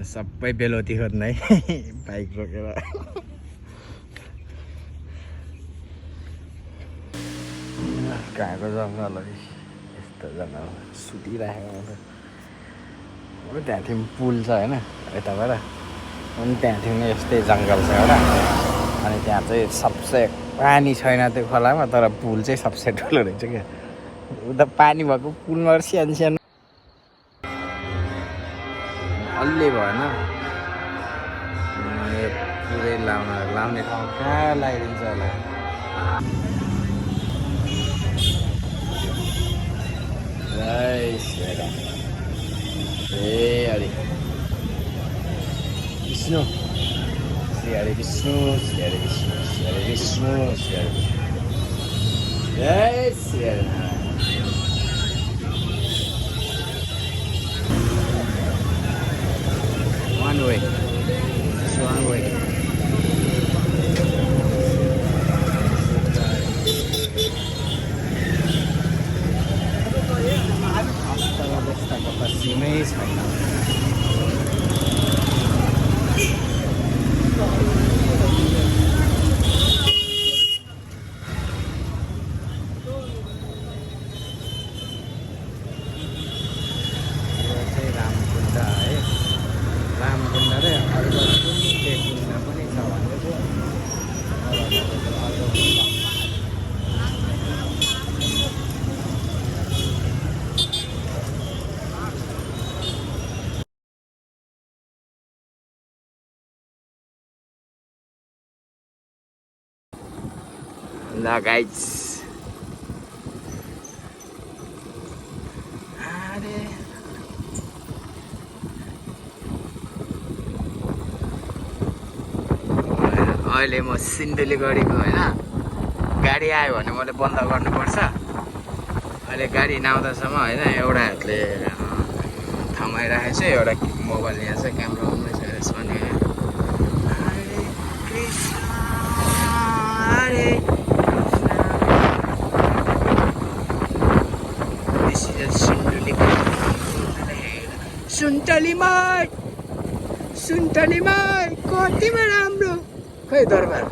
सबै बेलौती खोज्न है बाइक रोकेर कहाँको जङ्गल है यस्तो जङ्गल सुतिराखेको हुन्छ त्यहाँदेखि पुल छ होइन यताबाट अनि त्यहाँदेखि यस्तै जङ्गल छ एउटा अनि त्यहाँ चाहिँ सबसे पानी छैन त्यो खोलामा तर पुल चाहिँ सबसे ठुलो रहेछ क्या उता पानी भएको पुलमा सानो सानो अलि भएन पुरै लाउने ठाउँ कहाँ लगाइदिन्छ होला अरे विष्णु श्री हरे विष्णु श्री हरे विष्णु श्री हरे विष्णु श्री हरे विष्णु जय श्री हरे one way just one way अवस्थाको त सीमै छैन रामकुण्ड र अर्को कुन के कुण्ड पनि छ भन्दै थियो ल गाइज अहिले म सिन्धुलीगढीको होइन गाडी आयो भने मैले बन्द गर्नुपर्छ अहिले गाडी नआउँदासम्म होइन एउटा हातले थमाइराखेको छु एउटा मोबाइल यहाँ छ क्यामेरा आउँदैछ यसमा नि हरे कृष्ण हरे दिस इज सिन्धुली सुन्तलीमा कतिमा राम्रो खै दरबार